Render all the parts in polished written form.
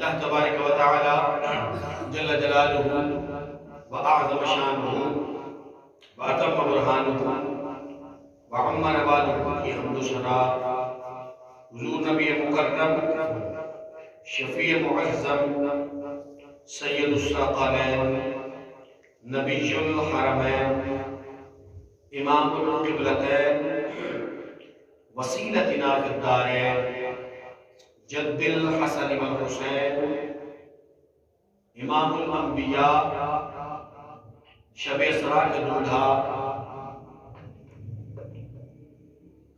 اللہ تبارک و تعالی جل جلالہ و اعظم شانہ و اتم برہانہ و عم نوالہ کی حمد و ثنا حضور نبی مکرم شفیع معظم سید الثقلین نبی الحرمین امام القبلتین وسیلتنا فی الدارین جد الحسن والحسین امام الانبیاء شب اسراء کے دولہا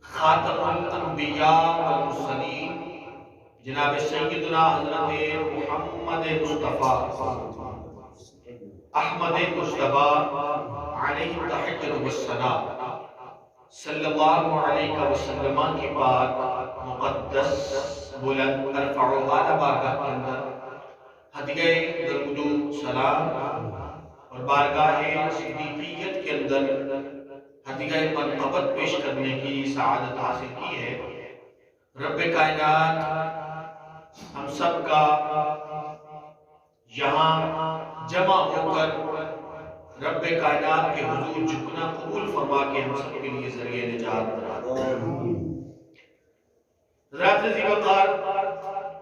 خاتم الانبیاء والمرسلین جناب سیدنا حضرت محمد مصطفیٰ احمد مصطفیٰ علیہ تحیت والثناء صلی اللہ علیہ وسلم کی بات مقدس بلند ارفع و اعلی بارگاہ کے اندر ہدیہ درود و سلام اور بارگاہ صدیقیت کے اندر ہدیہ منقبت پیش کرنے کی سعادت حاصل کی ہے۔ رب کائنات ہم سب کا یہاں جمع ہو کر رب کائنات کے حضور جھکنا قبول فرما کے ہم سب کے لیے ذریعہ نجات بنا دے۔ حضرات عزیز وقار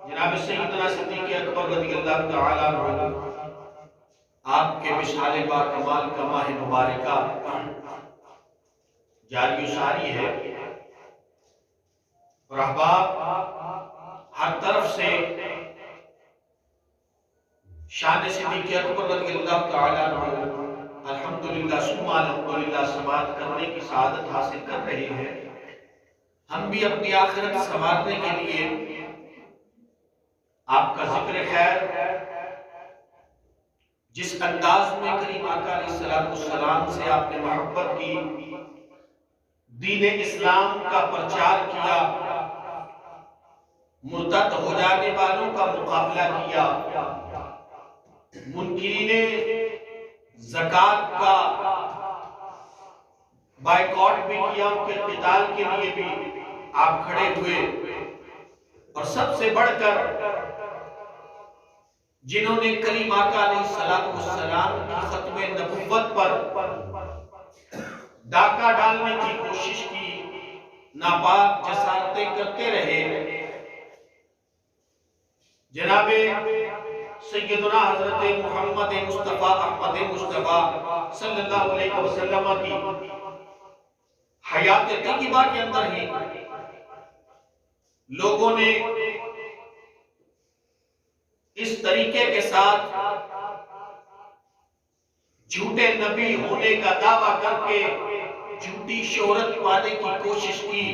جناب سیدنا صدیق اکبر رضی اللہ تعالیٰ عنہ آپ کے مشعل با کمال کا ماہ مبارکہ جاری و ساری ہے اور احباب ہر طرف سے شان صدیق اکبر رضی اللہ تعالیٰ عنہ الحمدللہ ثم الحمدللہ سماعت کرنے کی سعادت حاصل کر رہے ہیں۔ ہم بھی اپنی آخرت سنوارنے کے لیے آپ کا ذکر خیر جس انداز میں کریم آقا علیہ السلام سے آپ نے محبت کی، دین اسلام کا پرچار کیا، مرتد ہو جانے والوں کا مقابلہ کیا، منکرین زکوٰۃ کا بائیکاٹ بھی کیا، ان کے قتال کے لیے بھی آپ کھڑے ہوئے، اور سب سے بڑھ کر جنہوں نے کریم آقا علیہ السلام کی ختم نبوت پر ڈاکہ ڈالنے کی کوشش کی، ناپاک جسارتیں کرتے رہے، جناب سیدنا حضرت محمد مصطفیٰ احمد مصطفیٰ صلی اللہ علیہ وسلم کی حیات طیبہ کے اندر ہی لوگوں نے اس طریقے کے ساتھ جھوٹے نبی ہونے کا دعویٰ کر کے جھوٹی شہرت پانے کی کوشش کی،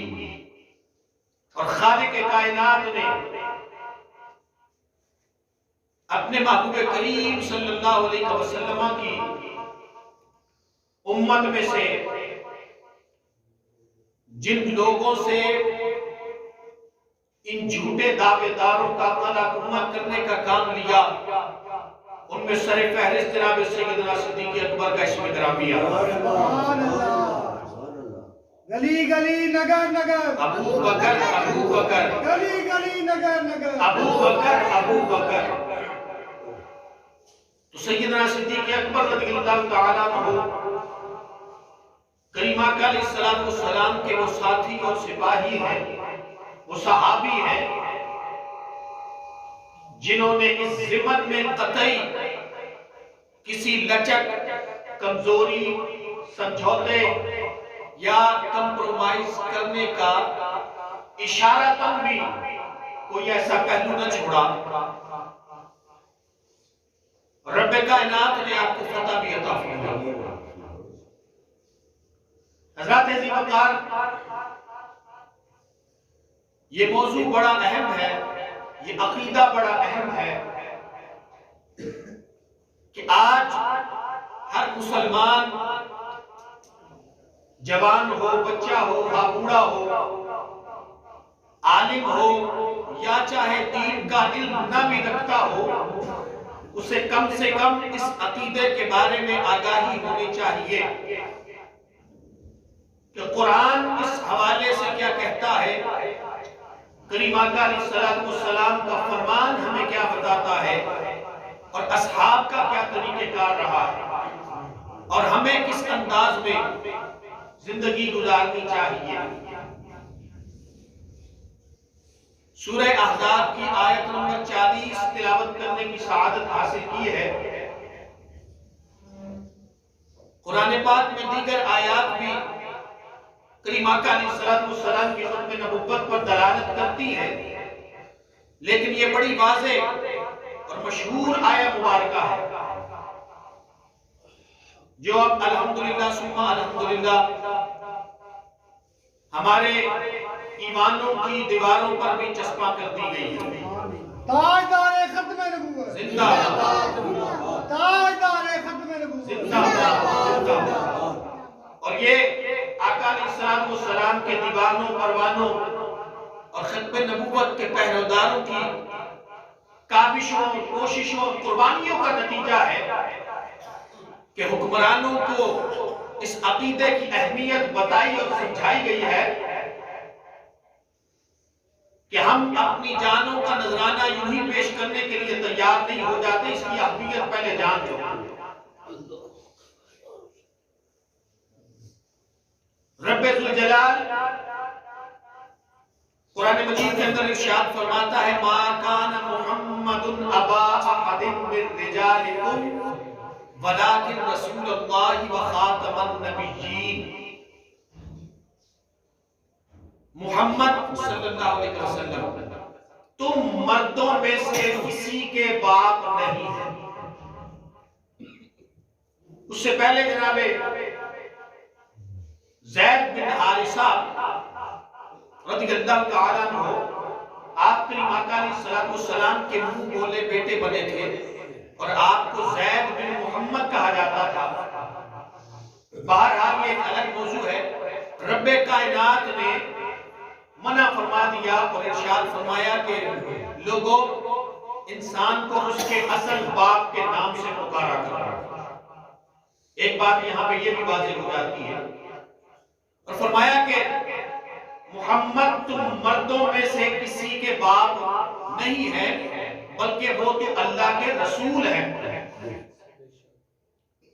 اور خالق کائنات نے اپنے محبوب کریم صلی اللہ علیہ وسلم کی امت میں سے جن لوگوں سے ان جھوٹے دعوے داروں کا قلع کمت کرنے کا کام لیا، ان میں سر فہرست جناب سیدنا صدیق اکبر کا اسم گرامی گلی گلی نگر نگر ابو بکر گلی گلی نگر نگر ابو بکر تو سیدنا صدیق اکبر رضی اللہ تعالیٰ عنہ کریم آقا علیہ السلام کے وہ ساتھی اور سپاہی ہیں، وہ صحابی ہیں جنہوں نے اس ضمن میں قطعی کسی لچک، کمزوری، سمجھوتے یا کمپرومائز کرنے کا اشارہ تک بھی کوئی ایسا پہلو نہ چھوڑا۔ رب کائنات نے آپ کو فتح بھی عطا فرمائی۔ حضرات عزیز وقار یہ موضوع بڑا اہم ہے، یہ عقیدہ بڑا اہم ہے کہ آج ہر مسلمان جوان ہو، بچہ ہو، بوڑھا ہو، عالم ہو یا چاہے دین کا علم نہ بھی رکھتا ہو، اسے کم سے کم اس عقیدے کے بارے میں آگاہی ہونی چاہیے کہ قرآن اس حوالے سے کیا کہتا ہے، کریم آقا علیہ السلام کا فرمان ہمیں کیا بتاتا اور اصحاب کا کیا طریقہ کار رہا ہے اور ہمیں کس انداز میں زندگی گزارنی چاہیے۔ سورہ احزاب کی آیت نمبر 40 تلاوت کرنے کی سعادت حاصل کی ہے۔ قرآن پاک میں دیگر آیات بھی کریم آقا علیہ السلام کی ختم نبوت پر دلالت کرتی ہے، لیکن یہ بڑی واضح اور مشہور آیہ مبارکہ ہے جو اب الحمدللہ ثم الحمدللہ ہمارے ایمانوں کی دیواروں پر بھی چسپاں کر دی گئی ہے۔ تاجدار ختم نبوت زندہ باد، تاجدار ختم نبوت زندہ باد۔ اور یہ آقا علیہ السلام کے دیوانوں، پروانوں اور ختم نبوت کے پہروداروں کی کاوشوں، کوششوں اور قربانیوں کا نتیجہ ہے کہ حکمرانوں کو اس عقیدے کی اہمیت بتائی اور سمجھائی گئی ہے کہ ہم اپنی جانوں کا نذرانہ یوں ہی پیش کرنے کے لیے تیار نہیں ہو جاتے، اس کی اہمیت پہلے جان لو۔ رب ذوالجلال قرآن مجید کے اندر ارشاد فرماتا ہے ما کان محمد ابا احد من رجالکم ولکن رسول اللہ وخاتم النبیین۔ محمد صلی اللہ علیہ وسلم تم مردوں میں سے کسی کے باپ نہیں ہیں۔ اس سے پہلے جناب زید بن حارثہ رضی اللہ تعالیٰ عنہ آپ کریم آقا علیہ السلام کے منہ بولے بیٹے بنے تھے اور آپ کو زید بن محمد کہا جاتا تھا۔ بہرحال یہ ایک الگ موضوع ہے۔ رب کائنات نے منع فرما دیا اور ارشاد فرمایا کہ لوگوں انسان کو اس کے اصل باپ کے نام سے پکارا کرو۔ ایک بات یہاں پہ یہ بھی واضح ہو جاتی ہے اور فرمایا کہ محمد تم مردوں میں سے کسی کے باپ نہیں ہے بلکہ وہ تو اللہ کے رسول ہیں،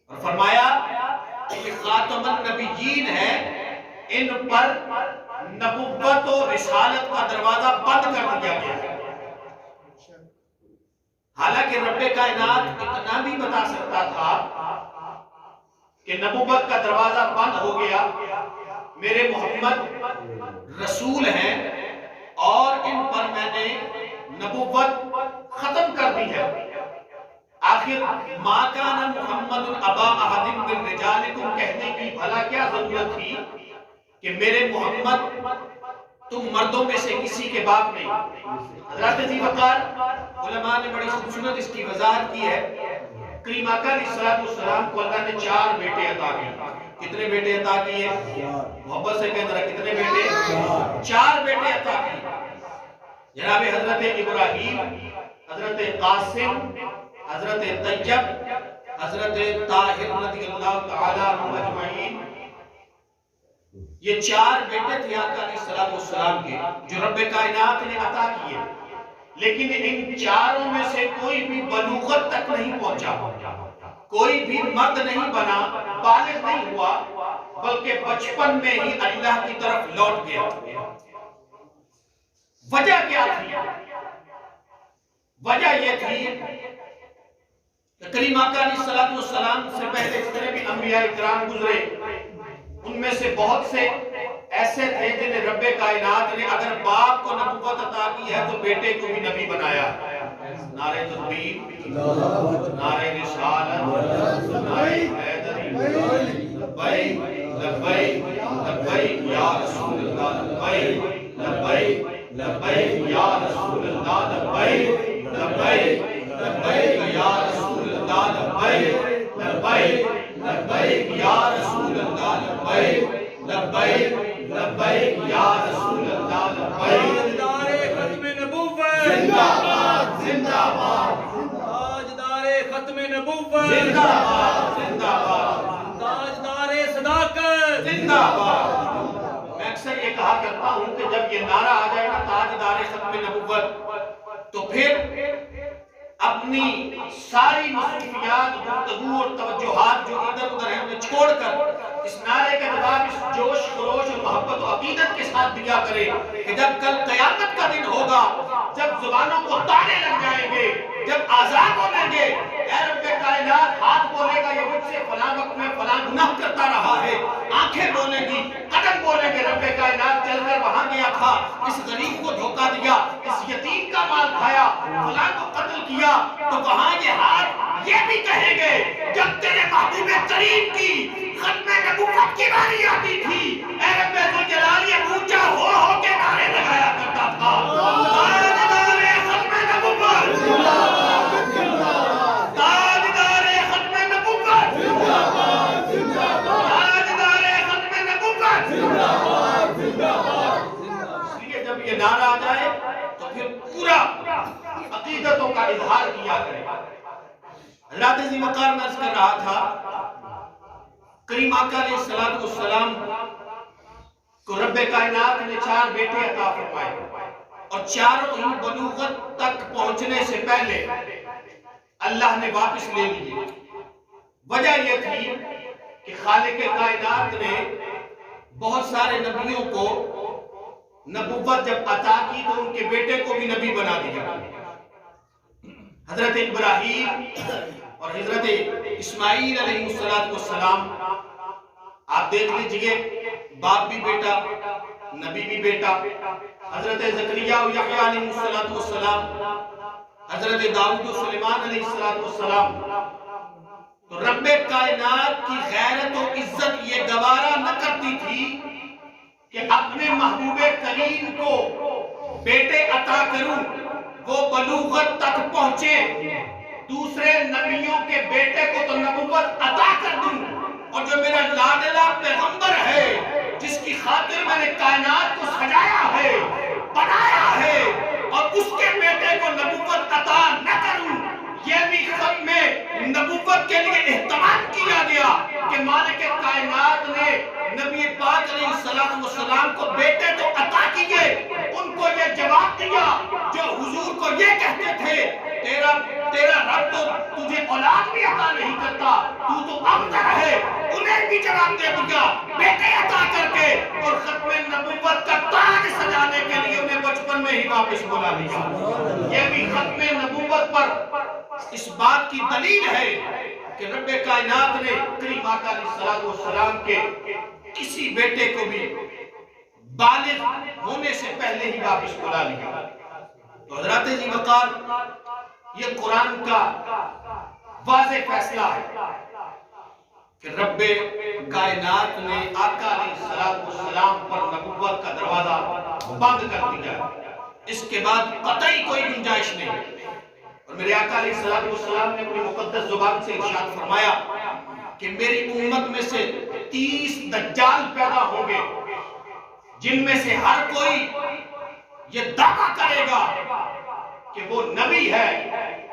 اور فرمایا کہ خاتم النبیین ہے، ان پر نبوت و رسالت کا دروازہ بند کر دیا گیا ہے۔ حالانکہ رب کائنات اتنا بھی بتا سکتا تھا کہ نبوت کا دروازہ بند ہو گیا، میرے محمد رسول ہیں اور ان پر میں نے نبوت ختم کر دی ہے۔ آخر ما کان محمد ابا احد من رجالکم کہنے کی بھلا کیا ضرورت تھی کہ میرے محمد تم مردوں میں سے کسی کے باپ نہیں۔ حضرت ذی وقار علماء نے بڑی خوبصورت اس کی وضاحت کی ہے۔ کریم آقا علیہ السلام کو اللہ نے 4 بیٹے عطا کیے۔ کتنے بیٹے عطا کیے؟ محبت سے کہہ رہا کتنے بیٹے؟ 4 بیٹے عطا کیے۔ جناب حضرت ابراہیم، حضرت قاسم، حضرت طیب، حضرت طاہر رضی اللہ تعالیٰ عنہ اجمعین، یہ 4 بیٹے تھے آقا علیہ السلام کے جو رب کائنات نے عطا کیے، لیکن ان 4 میں سے کوئی بھی بلوغت تک نہیں پہنچا، کوئی بھی مرد نہیں بنا، بالغ نہیں ہوا، بلکہ بچپن میں ہی اللہ کی طرف لوٹ گیا۔ وجہ کیا تھی؟ وجہ یہ تھی کہ کریم آقا علیہ السلام سے پہلے جتنے بھی انبیاء اکرام گزرے ان میں سے بہت سے ایسے تھے جنہیں رب کائنات نے اگر باپ کو نبوت عطا کی ہے تو بیٹے کو بھی نبی بنایا۔ نعرہ تکبیر، نعرہ رسالت، نعرہ حیدری، لبیک لبیک لبیک یا رسول اللہ، لبیک لبیک لبیک یا رسول اللہ، لبیک لبیک لبیک یا رسول اللہ، لبیک لبیک لبیک یا رسول اللہ، لبیک لبیک لبیک یا رسول اللہ، لبیک۔ تاجدار ختم نبوت زندہ باد، زندہ باد، تاجدار ختم نبوت زندہ باد، زندہ باد، تاجدار صداقت زندہ باد۔ میں اکثر یہ کہا کرتا ہوں کہ جب یہ نعرہ آ جائے نا تاجدار ختم نبوت تو پھر اب اپنی ساری مصروفیات، گفتگو اور توجہات جو ادھر ادھر ہیں انہیں چھوڑ کر اس نعرے کا جواب اس جوش خروش اور محبت و عقیدت کے ساتھ دیا کرے کہ جب کل قیامت کا دن ہوگا، جب زبانوں کو تانے لگ جائیں گے، جب آزاد بولیں گے، اے رب کائنات، ہاتھ بولے گا یہ مجھ سے فلاں وقت میں فلاں گناہ کرتا رہا ہے، آنکھیں بولیں گی، قدم بولیں گے، رب کائنات چل کر وہاں گیا تھا، اس غریب کو دھوکہ دیا، اس یتیم کا مال کھایا، فلاں کو قتل کیا، تو وہاں یہ ہاتھ یہ بھی کہیں گے جب تیرے محبوب کریم کی ختم نبوت کی باری آتی تھی، اے رب ذوالجلال یہ اونچا ہو کے نعرے لگایا کرتا تھا، تاجدار ختم نبوت، تاجدار ختم نبوت، تاجدار ختم نبوت۔ اس لیے جب یہ نعرہ آ جائے تو پھر پورا عقیدتوں کا اظہار کیا کرے۔ حضرات ذی وقار میں عرض کر رہا تھا، کریم آقا علیہ السلام کو رب کائنات نے 4 بیٹے عطا فرمائے اور چاروں ہی بلوغت تک پہنچنے سے پہلے اللہ نے واپس لے لیے۔ وجہ یہ تھی کہ خالق کائنات نے بہت سارے نبیوں کو نبوت جب عطا کی تو ان کے بیٹے کو بھی نبی بنا دیا۔ حضرت ابراہیم اور حضرت اسماعیل علیہ السلام، آپ دیکھ لیجئے، باپ بھی بیٹا، نبی بھی بیٹا۔ حضرت زکریا و یحییٰ علیہ السلام، حضرت داؤد و سلیمان علیہ السلام۔ تو رب کائنات کی غیرت و عزت یہ گوارا نہ کرتی تھی کہ اپنے محبوب کریم کو بیٹے عطا کروں، وہ بلوغت تک پہنچے، دوسرے نبیوں کے بیٹے کو تو نبوت عطا کر دوں، اور جو میرا لاڈلا پیغمبر ہے جس کی خاطر میں نے کائنات کو سجایا ہے، بنایا ہے، اور اس کے بیٹے کو نبوت عطا نہ کروں، یہ بھی ختم نبوت کے لیے اہتمام کیا گیا کہ مالک کائنات نے نبی پاک علیہ السلام کو بیٹے تو عطا کیے، ان کو یہ جواب دیا جو حضور کو یہ کہتے تھے، تیرا رب تو تجھے اولاد بھی عطا نہیں کرتا، تو ابتر ہے، انہیں بھی جواب دے دیا بیٹے عطا کر کے، اور ختم نبوت کا تاج سجانے کے لیے انہیں بچپن میں ہی واپس بلا لیا۔ یہ بھی ختم نبوت پر اس بات کی دلیل ہے کہ رب کائنات نے کریم آقا علیہ السلام کے کسی بیٹے کو بھی بالغ ہونے سے پہلے ہی واپس بلا لیا۔ تو حضرات ذی وقار، یہ قرآن کا واضح فیصلہ ہے کہ رب کائنات نے آقا علیہ السلام پر نبوت کا دروازہ بند کر دیا، اس کے بعد قطعی کوئی گنجائش نہیں۔ اور میرے آقا علیہ السلام نے اپنی مقدس زبان سے ارشاد فرمایا کہ میری امت میں سے 30 دجال پیدا ہوں گے، جن میں سے ہر کوئی یہ دعویٰ کرے گا کہ وہ نبی ہے،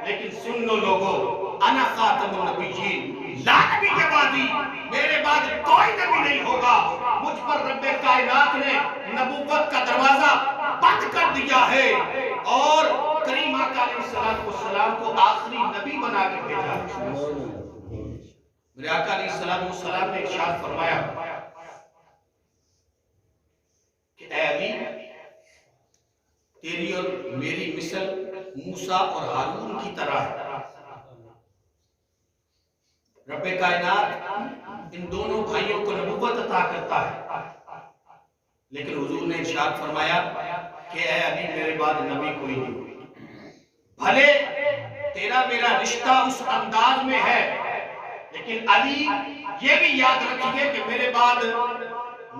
لیکن سن لو لوگو، انا خاتم النبیین، لا نبی کے بعدی، میرے بعد کوئی نبی نہیں ہوگا۔ مجھ پر رب کائنات نے نبوت کا دروازہ بند کر دیا ہے، اور کریم آقا علیہ السلام کو آخری نبی بنا کے بھیجا۔ میرے آقا علیہ السلام نے ارشاد فرمایا کہ اے علی، تیری اور میری مثل موسیٰ اور ہارون کی طرح ہے۔ رب کائنات ان دونوں بھائیوں کو نبوت عطا کرتا ہے، لیکن حضور نے ارشاد فرمایا کہ اے علی، میرے بعد نبی کوئی نہیں۔ بھلے تیرا میرا رشتہ اس انداز میں ہے، لیکن علی یہ بھی یاد رکھیے کہ میرے بعد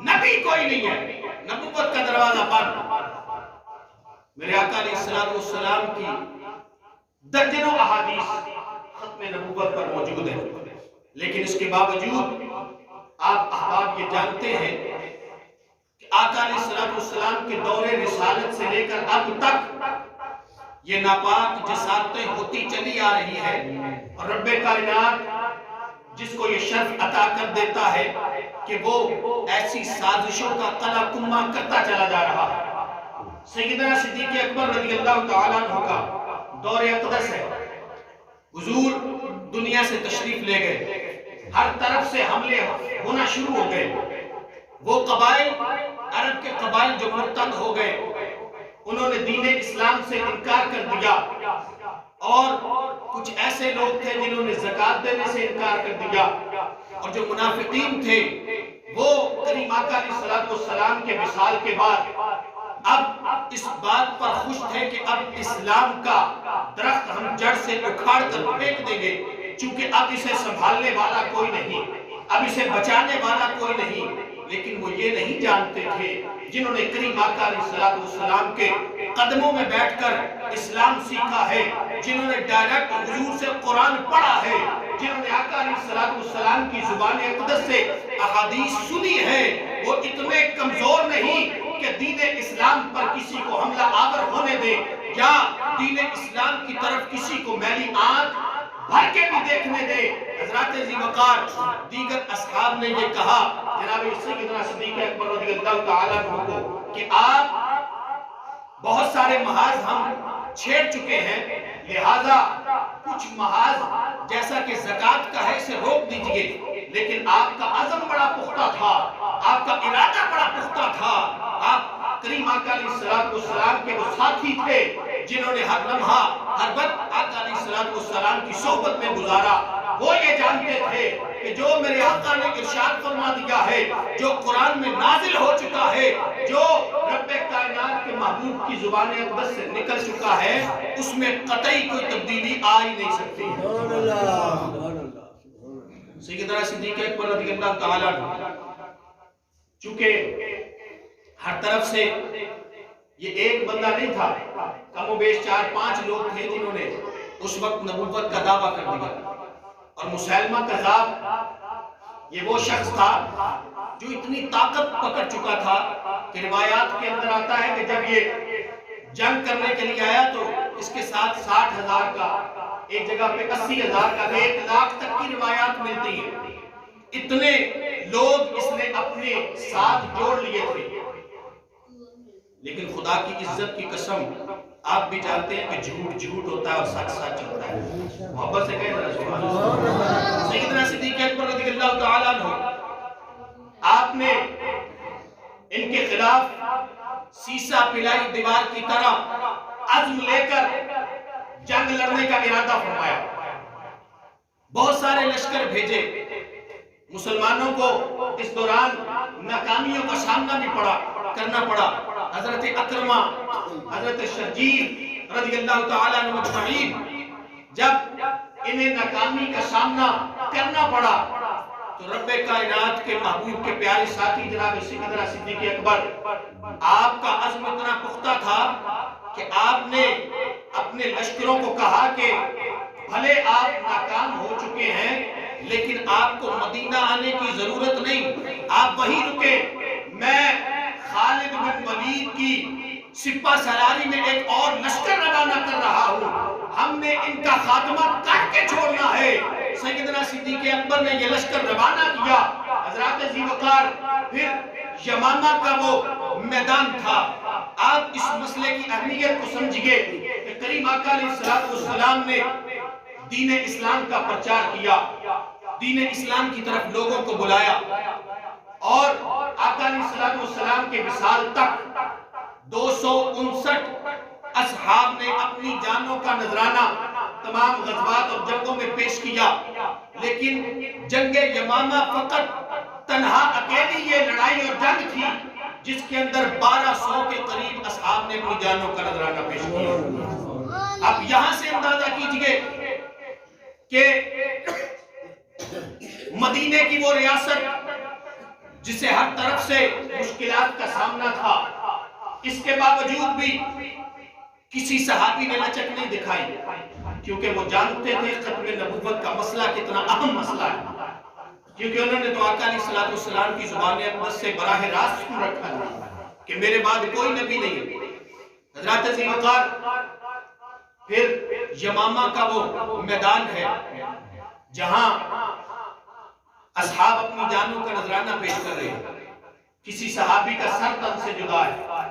نبی کوئی نہیں ہے، نبوت کا دروازہ بند۔ میرے آقا علیہ السلام کی درجنوں احادیث ختم نبوت پر موجود ہیں، لیکن اس کے باوجود آپ احباب یہ جانتے ہیں کہ آقا علیہ السلام کے دور رسالت سے لے کر اب تک یہ ناپاک جسارتیں ہوتی چلی آ رہی ہے، اور رب کائنات جس کو یہ شرف عطا کر دیتا ہے کہ وہ ایسی سازشوں کا قلع کما کرتا چلا جا رہا ہے۔ سیدنا صدیق اکبر رضی اللہ تعالیٰ عنہ کا دور اقدس ہے، حضور دنیا سے تشریف لے گئے، ہر طرف سے حملے ہونا شروع ہو گئے۔ وہ قبائل، عرب کے قبائل جو مرتد ہو گئے، انہوں نے دین اسلام سے انکار کر دیا، اور کچھ ایسے لوگ تھے جنہوں نے زکوٰۃ دینے سے انکار کر دیا، اور جو منافقین تھے وہ کریم آقا علیہ السلام کے وصال کے بعد اب اس بات پر خوش تھے کہ اب اسلام کا درخت ہم جڑ سے اکھاڑ کر پھینک دیں گے، چونکہ اب اسے سنبھالنے والا کوئی نہیں، اب اسے بچانے والا کوئی نہیں۔ لیکن وہ یہ نہیں جانتے تھے، جنہوں نے کریم آقا علیہ السلام کے قدموں میں بیٹھ کر اسلام سیکھا ہے، جنہوں نے ڈائریکٹ حضور سے قرآن پڑھا ہے، جنہوں نے آقا علیہ السلام کی زبان اقدس سے احادیث سنی ہے، وہ اتنے کمزور نہیں کہ دین اسلام پر کسی کو حملہ آور ہونے دے، یا دین اسلام کی طرف کسی کو میلی آنکھ بھر کے بھی دیکھنے دے۔ حضرات ذی وقار دیگر اصحاب نے یہ کہا جناب سیدنا صدیق اکبر رضی اللہ تعالیٰ عنہ کو کہ آپ بہت سارے محاذ ہم چھیڑ چکے ہیں، لہٰذا کچھ محاذ جیسا کہ زکوٰۃ کا ہے اسے روک دیجئے۔ لیکن آپ کا عزم بڑا پختہ تھا، آپ کا ارادہ بڑا پختہ تھا، آپ کریم آقا علیہ السلام کے وہ ساتھی تھے جنہوں نے ہر لمحہ ہر وقت آقا علیہ السلام کی صحبت میں گزارا۔ وہ یہ جانتے تھے کہ جو میرے آقا نے ارشاد فرما دیا ہے، جو قرآن میں نازل ہو چکا ہے، جو رب کائنات کے محبوب کی زبان اقدس سے نکل چکا ہے، اس میں قطعی کوئی تبدیلی آ ہی نہیں سکتی۔ سیدنا صدیق اکبر رضی اللہ تعالیٰ عنہ چونکہ ہر طرف سے یہ ایک بندہ نہیں تھا، کم و بیش 4-5 لوگ تھے جنہوں نے اس وقت نبوت کا دعویٰ کر دیا، اور مسیلمہ کذاب یہ وہ شخص تھا جو اتنی طاقت پکڑ چکا تھا کہ روایات کے اندر آتا ہے کہ جب یہ جنگ کرنے کے لیے آیا تو اس کے ساتھ 60,000 کا، ایک جگہ پہ 80,000 کا، 1 لاکھ تک کی روایات ملتی ہیں۔ اتنے لوگ اس نے اپنے ساتھ جوڑ لیے تھے، لیکن خدا کی عزت کی قسم آپ بھی جانتے ہیں کہ جھوٹ جھوٹ ہوتا ہے اور سچ سچ ہوتا ہے۔ محبت سے کہہ ذرا سبحان اللہ۔ سیدنا صدیق اکبر رضی اللہ تعالیٰ عنہ آپ نے ان کے خلاف سیسا پلائی دیوار کی طرح عزم لے کر جنگ لڑنے کا ارادہ فرمایا، بہت سارے لشکر بھیجے، مسلمانوں کو اس دوران ناکامیوں کا سامنا بھی کرنا پڑا۔ حضرت اکرمہ، حضرت شرجیل رضی اللہ تعالیٰ عنہ مجمعین جب انہیں ناکامی کا سامنا کرنا پڑا تو رب کائنات کے محبوب کے پیارے ساتھی جناب سیدنا صدیق اکبر، آپ کا عزم اتنا پختہ تھا کہ آپ نے اپنے لشکروں کو کہا کہ بھلے آپ ناکام ہو چکے ہیں لیکن آپ کو مدینہ آنے کی ضرورت نہیں، آپ وہیں رکے، میں خالد بن ولید کی سپہ سالاری میں ایک اور لشکر روانہ کر رہا ہوں، ہم نے ان کا خاتمہ کر کے چھوڑنا ہے۔ سیدنا صدیق اکبر نے یہ لشکر روانہ کیا۔ حضرات ذی وقار پھر یمامہ کا وہ میدان تھا، آپ اس مسئلے کی اہمیت کو سمجھئے کہ کریم آقا علیہ السلام نے دین اسلام کا پرچار کیا، دین اسلام کی طرف لوگوں کو بلایا، اور آقا علیہ السلام کے وصال تک 259 اصحاب نے اپنی جانوں کا نذرانہ تمام غزوات اور جنگوں میں پیش کیا، لیکن جنگ یمامہ فقط تنہا اکیلی یہ لڑائی اور جنگ تھی جس کے اندر 1200 کے قریب اصحاب نے اپنی جانوں کا نذرانہ پیش کیا۔ اب یہاں سے اندازہ کیجئے کہ مدینے کی وہ ریاست جسے ہر طرف سے مشکلات کا سامنا تھا، اس کے باوجود بھی کسی صحابی نے لچک نہیں دکھائی، کیونکہ وہ جانتے تھے ختم نبوت کا مسئلہ کتنا اہم مسئلہ ہے، کیونکہ انہوں نے تو آقا علیہ السلام کی زبان اقدس سے براہ راست سن رکھا ہے کہ میرے بعد کوئی نبی نہیں ہے۔ حضرات ذی وقار پھر یمامہ کا وہ میدان ہے جہاں اصحاب اپنی جانوں کا نذرانہ پیش کر رہے ہیں، کسی صحابی کا سر تن سے جدا ہے،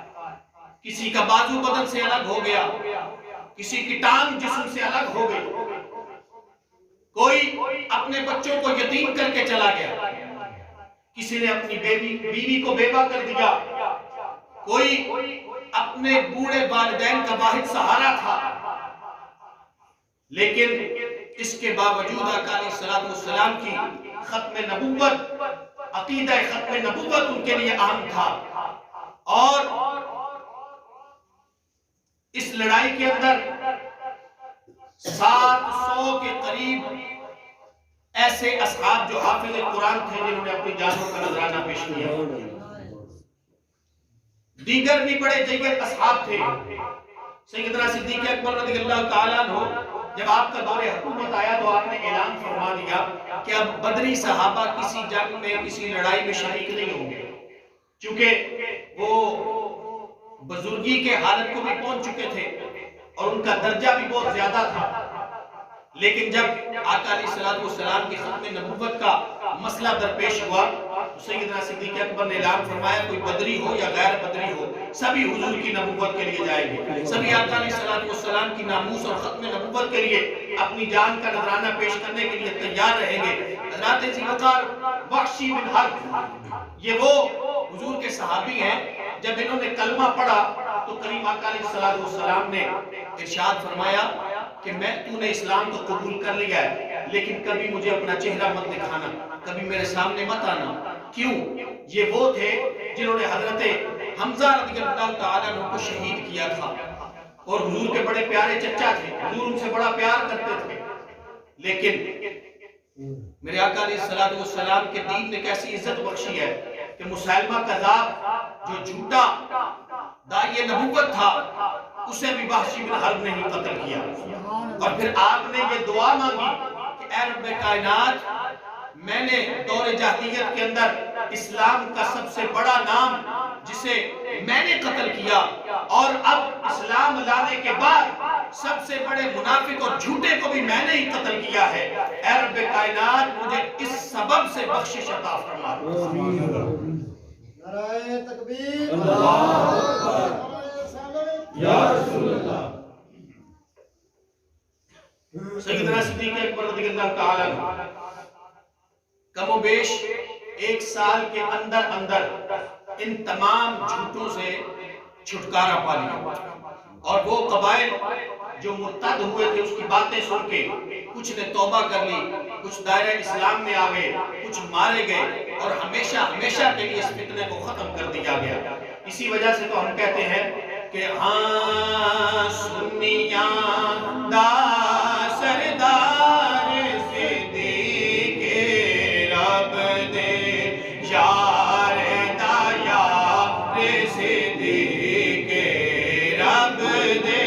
کسی کا بازو بدن سے الگ ہو گیا، کسی کی ٹانگ جسم سے الگ ہو گئی، کوئی اپنے بچوں کو یتیم کر کے چلا گیا، کسی نے اپنی بیوی کو بیوہ کر دیا، کوئی اپنے بوڑھے والدین کا واحد سہارا تھا، لیکن اس کے باوجود آقا علیہ السلام کی ختم نبوت، عقیدہ ختم نبوت ان کے لیے اہم تھا، اور اس لڑائی کے اندر 700 کے قریب ایسے اصحاب جو حافظ قرآن تھے جنہوں نے اپنی جانوں کا نذرانہ پیش کیا، دیگر بھی بڑے دیگر اصحاب تھے۔ سیدنا صدیق اکبر رضی اللہ تعالیٰ عنہ جب آپ کا دور حکومت آیا تو آپ نے اعلان فرما دیا کہ اب بدری صحابہ کسی جنگ میں کسی لڑائی میں شریک نہیں ہوں گے، چونکہ وہ بزرگی کے حالت کو بھی پہنچ چکے تھے اور ان کا درجہ بھی بہت زیادہ تھا۔ لیکن جب آقا علیہ السلام کی ختم نبوت کا مسئلہ درپیش ہوا تو سیدنا صدیق اکبر نے اعلان فرمایا کوئی بدری ہو یا غیر بدری ہو، سبھی حضور کی نبوت کے لیے جائیں گے، سبھی آقا علیہ السلام کی ناموس اور ختم نبوت کے لیے اپنی جان کا نذرانہ پیش کرنے کے لیے تیار رہیں گے۔ حضرات ذی وقار وحشی بن حرب یہ وہ حضور کے صحابی ہیں، جب انہوں نے کلمہ پڑھا تو کریم آقا علیہ السلام نے ارشاد فرمایا کہ تو نے اسلام تو قبول کر لیا ہے، لیکن کبھی مجھے اپنا چہرہ مت دکھانا، کبھی میرے سامنے مت آنا۔ کیوں؟ یہ وہ تھے جنہوں نے حضرت حمزہ رضی اللہ تعالیٰ عنہ کو شہید کیا تھا، اور حضور کے بڑے پیارے چچا تھے، حضور ان سے بڑا پیار کرتے تھے، لیکن میرے آقا علیہ السلام کے دین نے کیسی عزت بخشی ہے کہ مسلمہ کذاب جو جھوٹا داعی نبوت تھا اسے بھی وحشی بن حرب نے ہی قتل کیا، اور پھر آپ نے یہ دعا مانگی کہ اے رب کائنات، میں نے دور جاہلیت کے اندر اسلام کا سب سے بڑا نام جسے میں نے قتل کیا، اور اب اسلام لانے کے بعد سب سے بڑے منافق اور جھوٹے کو بھی میں نے ہی قتل کیا ہے، اے رب کائنات مجھے اس سبب سے بخشش عطا فرما۔ نعرہ تکبیر، اللہ اکبر، یا رسول اللہ۔ سیدنا صدیق اکبر رضی اللہ تعالیٰ عنہ کم و بیش 1 سال کے اندر اندر ان تمام جھوٹوں سے چھٹکارا پا لیا، اور وہ قبائل جو مرتد ہوئے تھے اس کی باتیں سن کے کچھ نے توبہ کر لی، کچھ دائرہ اسلام میں آ گئے، کچھ مارے گئے، اور ہمیشہ ہمیشہ کے لیے اس فتنے کو ختم کر دیا گیا۔ اسی وجہ سے تو ہم کہتے ہیں کہ ہاں سنیاں دا سردار صدیق رب دے یار دا یار صدیق رب دے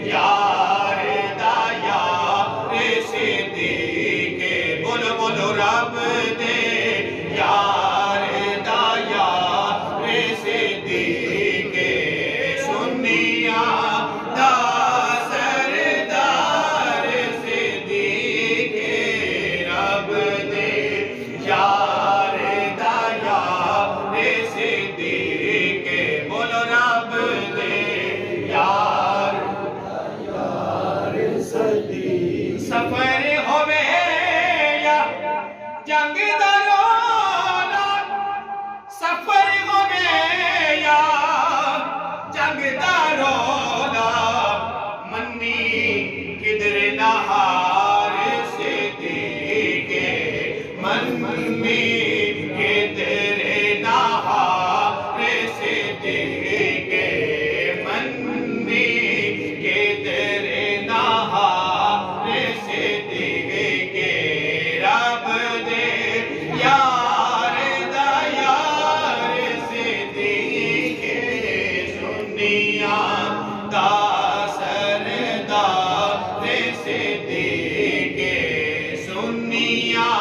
یار دا یار صدیق، بولو بولو رب دے یار دا یار صدیق، سنیاں دا سردار صدیق رب دے یار دا یار صدیق، بولو رب دے یار صدیق۔ سفر ہوئے یا جنگ دا رولا، سفر ہوئے یا جنگ دا رولا، منی کدر نہار صدیق، منی کدر نہار صدیق، منی کدر نہار صدیق، رب دے یار دا یار صدیق، سنیاں دا سردار صدیق، سنیاں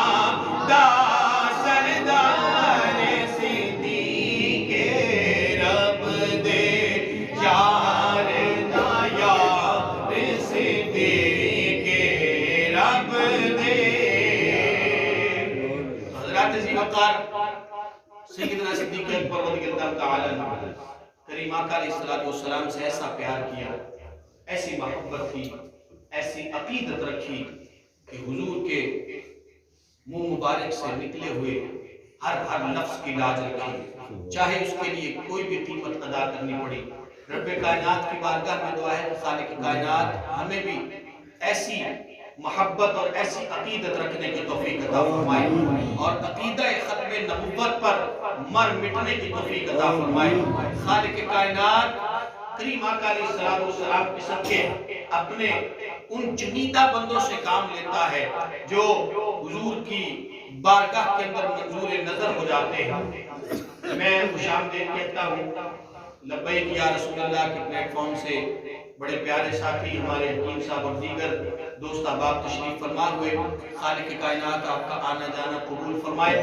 دا سردار صدیق، رب دے یار دا یار صدیق، رب دے۔ حضرات ذی وقار سیدنا صدیق اکبر رضی اللہ تعالیٰ عنہ کریم آقا علیہ السلام سے ایسا پیار کیا، ایسی محبت تھی ایسی عقیدت رکھی کہ حضور کے منہ مبارک سے نکلے ہوئے ہر لفظ کی لاج رکھی، چاہے اس کے لیے کوئی بھی قیمت ادا کرنی پڑی۔ رب کائنات کی بارگاہ میں دعا ہے کہ خالق کائنات ہمیں بھی ایسی محبت اور ایسی عقیدت رکھنے کی توفیق عطا فرمائے، اور عقیدہ ختم نبوت پر مر مٹنے کی توفیق عطا فرمائے۔ خالق کائنات کریم آقا علیہ السلام کے صدقے اپنے ان چنیدہ بندوں سے کام لیتا ہے جو حضور کی بارگاہ کے اندر منظور نظر ہو جاتے ہیں۔ میں خوش آمدید کہتا ہوں لبیک یا رسول اللہ کے پلیٹ فارم سے بڑے پیارے ساتھی ہمارے حکیم صاحب اور دیگر دوست احباب تشریف فرما ہوئے، خالق کائنات آپ کا آنا جانا قبول فرمائے۔